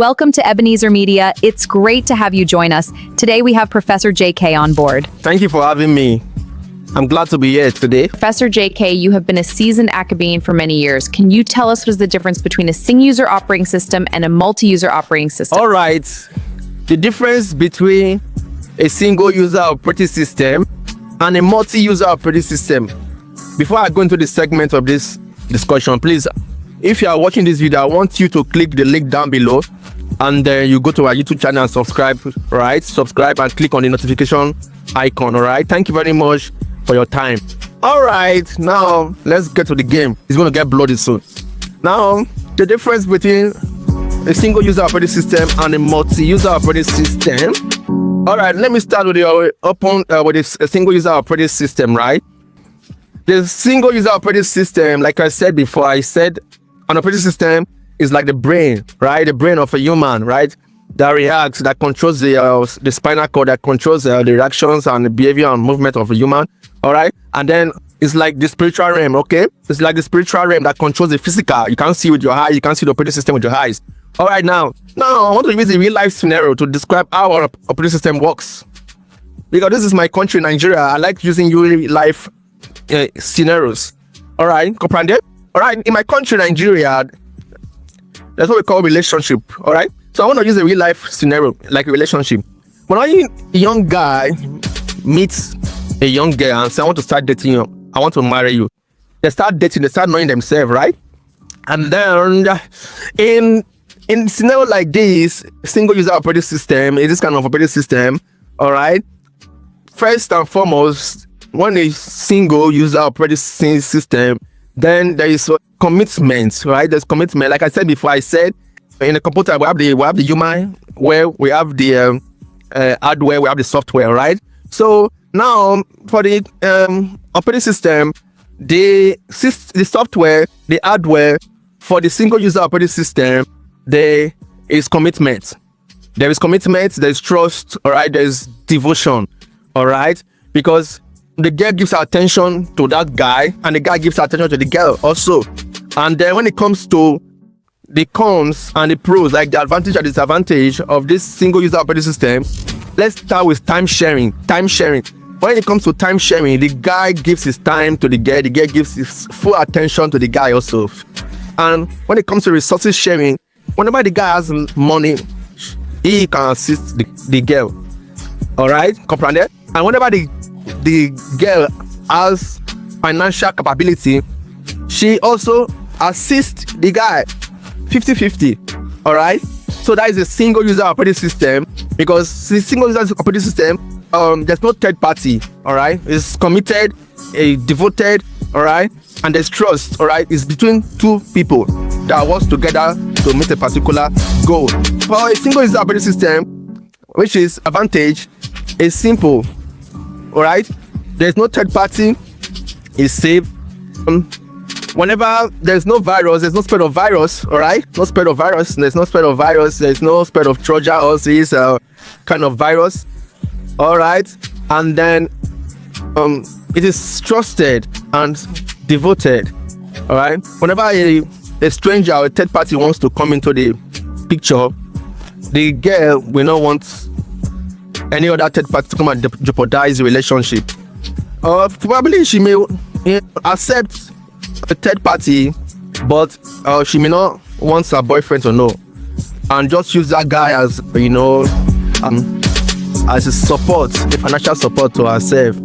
Welcome to Ebenezer Media. It's great to have you join us. Today we have Professor JK on board. Thank you for having me. I'm glad to be here today. Professor JK, you have been a seasoned academician for many years. Can you tell us what is the difference between a single-user operating system and a multi-user operating system? All right. The difference between a single-user operating system and a multi-user operating system. Before I go into the segment of this discussion, please, if you are watching this video, I want you to click the link down below and you go to our YouTube channel and subscribe, right? Subscribe and click on the notification icon, all right? Thank you very much for your time. All right, now let's get to the game. It's going to get bloody soon. Now, the difference between a single-user operating system and a multi-user operating system. All right, let me start with a single-user operating system, right? The single-user operating system, like I said before, I said an operating system is like the brain, right? The brain of a human, right? That reacts, that controls the spinal cord, that controls the reactions and the behavior and movement of a human, all right? And then it's like the spiritual realm, okay? It's like the spiritual realm that controls the physical. You can't see with your eyes, you can't see the operating system with your eyes. All right, now I want to use a real-life scenario to describe how our operating system works. Because this is my country, Nigeria. I like using real-life scenarios. All right, comprende? All right, in my country, Nigeria, that's what we call relationship. All right, so I want to use a real life scenario like a relationship. When a young guy meets a young girl and says, I want to start dating you, I want to marry you, they start dating, they start knowing themselves, right? And then in scenario like this, single user operating system, in this kind of operating system, all right, first and foremost, when a single user operating system, then there is commitment, right? There's commitment. Like I said before, I said in a computer we have the human, where we have the hardware, we have the software, right? So now for the operating system, the software, the hardware for the single user operating system, there is commitment. There is commitment. There is trust. All right. There is devotion. All right, because the girl gives her attention to that guy and the guy gives her attention to the girl also. And then when it comes to the cons and the pros, like the advantage and disadvantage of this single user operating system, let's start with time sharing. When it comes to time sharing, the guy gives his time to the girl gives his full attention to the guy also. And when it comes to resources sharing, whenever the guy has money, he can assist the girl. All right, comprende? And whenever the girl has financial capability, she also assists the guy 50-50. All right, so that is a single user operating system, because the single user operating system, there's no third party. All right, it's committed, devoted, all right, and there's trust. All right, it's between two people that works together to meet a particular goal. For a single user operating system, which is advantage, is simple. All right, there's no third party, it's safe. Whenever there's no virus, there's no spread of virus. All right, no spread of virus. There's no spread of virus. There's no spread of Trojan or this kind of virus. All right, and then it is trusted and devoted. All right, whenever a stranger or a third party wants to come into the picture, the girl will not want any other third party to come and jeopardize the relationship. Probably she may accept a third party, but she may not want her boyfriend to know, and just use that guy as, as a support, a financial support to herself.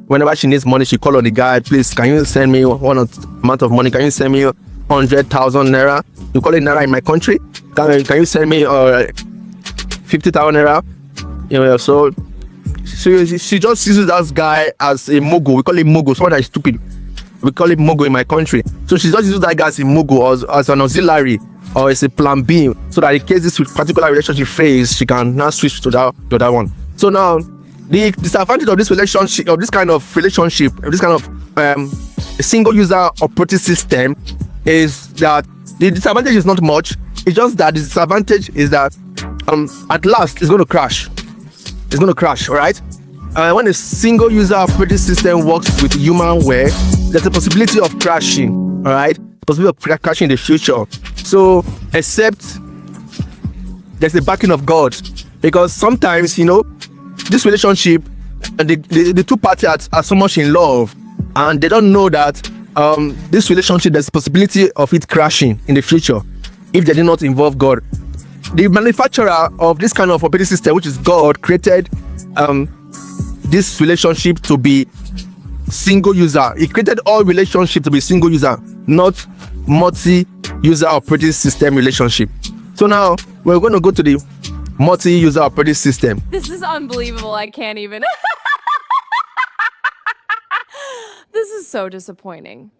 Whenever she needs money, she call on the guy. Please, can you send me one amount of money? Can you send me 100,000 naira? You call it naira in my country. Can you send me 50,000 naira? So she just uses that guy as a mogul. We call it mogul. Someone that is stupid. We call it mogul in my country. So she just uses that guy as a mogul, as an auxiliary, or as a plan B, so that in case this particular relationship fails, she can now switch to that one. So now the disadvantage of this relationship, of this kind of a single user operating system, is that the disadvantage is not much. It's just that the disadvantage is that at last it's going to crash. It's going to crash, all right? When a single user operating system works with humanware, there's a possibility of crashing, all right? Possibility of crashing in the future. So, except there's the backing of God, because sometimes, this relationship, the two parties are so much in love, and they don't know that this relationship, there's a possibility of it crashing in the future if they did not involve God. The manufacturer of this kind of operating system, which is God, created this relationship to be single user. He created all relationships to be single user, not multi-user operating system relationship. So now we're going to go to the multi-user operating system. This is unbelievable. I can't even. This is so disappointing.